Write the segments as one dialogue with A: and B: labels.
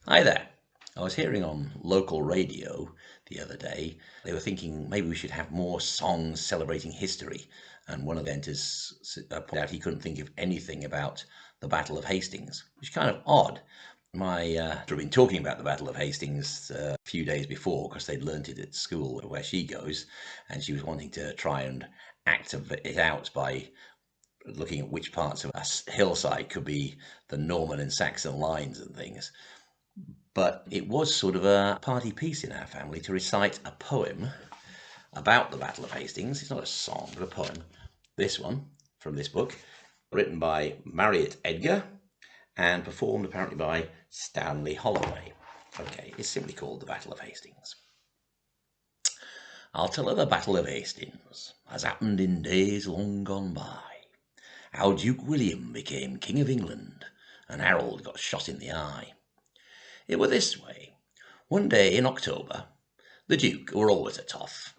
A: Hi there. I was hearing on local radio the other day, they were thinking maybe we should have more songs celebrating history. And one of the presenters pointed out he couldn't think of anything about the Battle of Hastings, which is kind of odd. My had been talking about the Battle of Hastings a few days before because they'd learnt it at school where she goes, and she was wanting to try and act it out by looking at which parts of a hillside could be the Norman and Saxon lines and things. But it was sort of a party piece in our family to recite a poem about the Battle of Hastings. It's not a song, but a poem. This one, from this book, written by Marriot Edgar and performed apparently by Stanley Holloway. Okay, it's simply called The Battle of Hastings. I'll tell her the Battle of Hastings, as happened in days long gone by. How Duke William became King of England, and Harold got shot in the eye. It were this way. One day in October, the Duke, who were always a toff,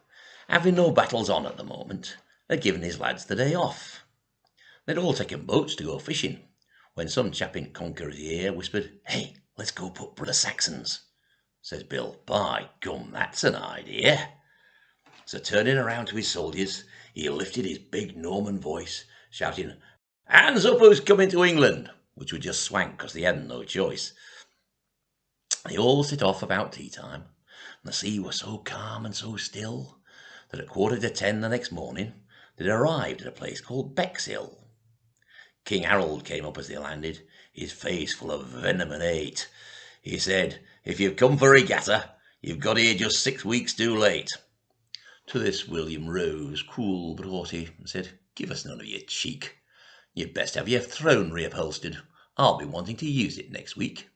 A: having no battles on at the moment, had given his lads the day off. They'd all taken boats to go fishing, when some chap in Conqueror's ear whispered, "Hey, let's go put the Saxons." Says Bill, "By gum, that's an idea." So turning around to his soldiers, he lifted his big Norman voice, shouting, "Hands up who's coming to England," which would just swank because they hadn't no choice. They all set off about tea time, and the sea was so calm and so still that at 9:45 the next morning they'd arrived at a place called Bexhill. King Harold came up as they landed, his face full of venom and hate. He said, "If you've come for regatta, you've got here just 6 weeks too late." To this William rose, cool but haughty, and said, "Give us none of your cheek. You'd best have your throne reupholstered. I'll be wanting to use it next week."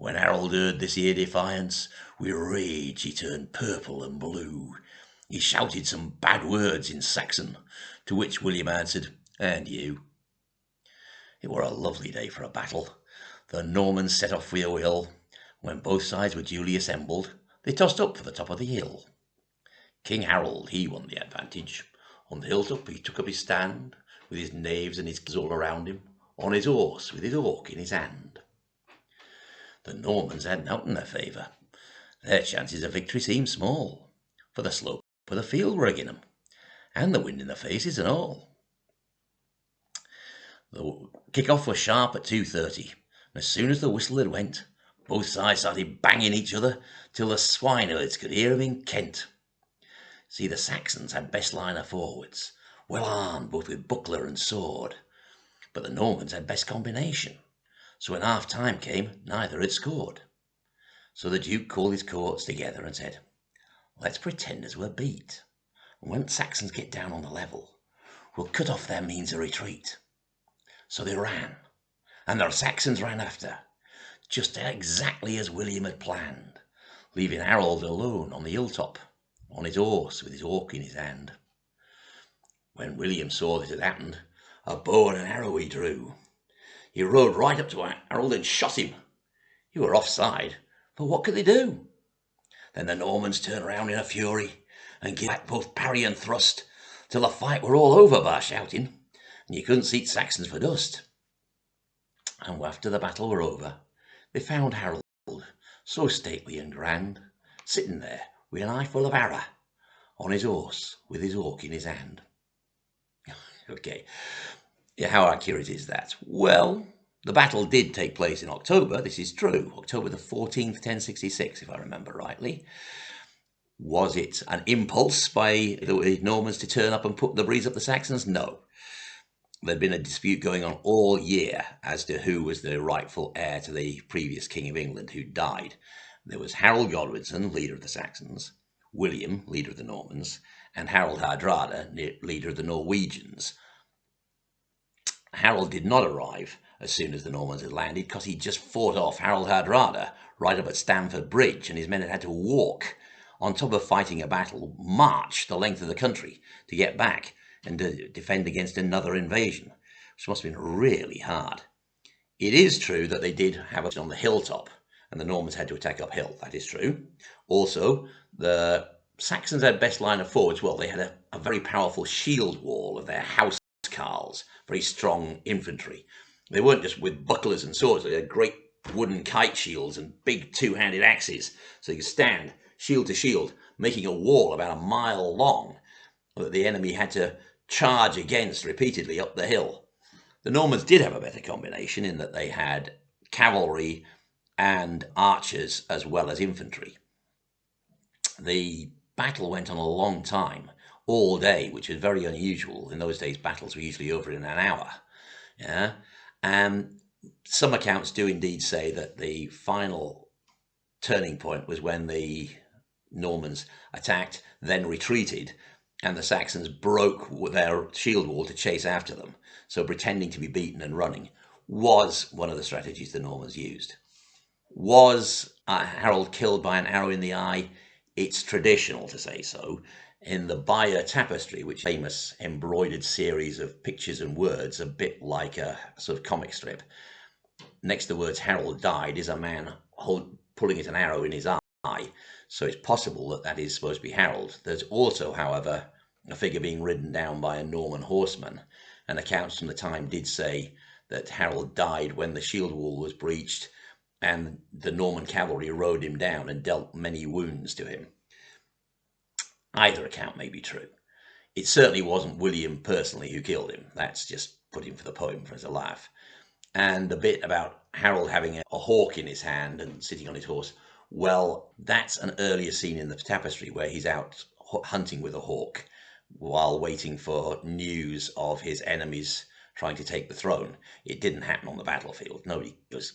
A: When Harold heard this here defiance, with rage he turned purple and blue. He shouted some bad words in Saxon, to which William answered, "And you." It were a lovely day for a battle. The Normans set off for a will. When both sides were duly assembled, they tossed up for the top of the hill. King Harold, he won the advantage. On the hilltop he took up his stand, with his knaves and his all around him, on his horse with his hawk in his hand. The Normans had naught in their favour. Their chances of victory seemed small, for the slope of the field were agin 'em, and the wind in their faces and all. The kick-off was sharp at 2:30, and as soon as the whistle had went, both sides started banging each other till the swineherds could hear 'em in Kent. See, the Saxons had best line of forwards, well armed both with buckler and sword, but the Normans had best combination, so when half-time came, neither had scored. So the Duke called his courts together and said, "Let's pretend as we're beat, and when the Saxons get down on the level, we'll cut off their means of retreat." So they ran, and the Saxons ran after, just exactly as William had planned, leaving Harold alone on the hilltop, on his horse with his hawk in his hand. When William saw this had happened, a bow and an arrow he drew. He rode right up to Harold and shot him. He were offside, but what could they do? Then the Normans turned round in a fury and gave back both parry and thrust, till the fight were all over by shouting, and you couldn't see Saxons for dust. And after the battle were over, they found Harold, so stately and grand, sitting there with an eye full of arrow, on his horse with his hawk in his hand. Okay, yeah, how accurate is that? Well, the battle did take place in October, this is true, October the 14th, 1066, if I remember rightly. Was it an impulse by the Normans to turn up and put the breeze up the Saxons? No. There'd been a dispute going on all year as to who was the rightful heir to the previous King of England who died. There was Harold Godwinson, leader of the Saxons, William, leader of the Normans, and Harold Hardrada, leader of the Norwegians. Harold did not arrive as soon as the Normans had landed because he'd just fought off Harold Hardrada right up at Stamford Bridge, and his men had had to walk, on top of fighting a battle, march the length of the country to get back and to defend against another invasion, which must have been really hard. It is true that they did have it on the hilltop, and the Normans had to attack uphill, that is true. Also, the Saxons had best line of forwards. Well, they had a very powerful shield wall of their housecarls, very strong infantry. They weren't just with bucklers and swords, they had great wooden kite shields and big two-handed axes, so you could stand shield to shield, making a wall about a mile long that the enemy had to charge against repeatedly up the hill. The Normans did have a better combination in that they had cavalry and archers as well as infantry. The battle went on a long time, all day, which was very unusual. In those days, battles were usually over in an hour. Yeah, and some accounts do indeed say that the final turning point was when the Normans attacked, then retreated, and the Saxons broke their shield wall to chase after them. So pretending to be beaten and running was one of the strategies the Normans used. Was Harold killed by an arrow in the eye? It's traditional to say so. In the Bayeux Tapestry, which is a famous embroidered series of pictures and words, a bit like a sort of comic strip, next to the words Harold died is a man pulling at an arrow in his eye. So it's possible that that is supposed to be Harold. There's also, however, a figure being ridden down by a Norman horseman, and accounts from the time did say that Harold died when the shield wall was breached and the Norman cavalry rode him down and dealt many wounds to him. Either account may be true. It certainly wasn't William personally who killed him. That's just put him for the poem as a laugh. And the bit about Harold having a hawk in his hand and sitting on his horse, well, that's an earlier scene in the tapestry where he's out hunting with a hawk while waiting for news of his enemies trying to take the throne. It didn't happen on the battlefield. Nobody was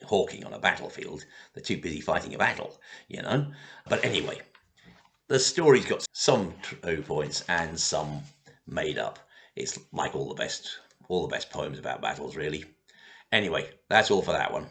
A: hawking on a battlefield. They're too busy fighting a battle, you know. But anyway, the story's got some true points and some made up. It's like all the best poems about battles, really. Anyway, that's all for that one.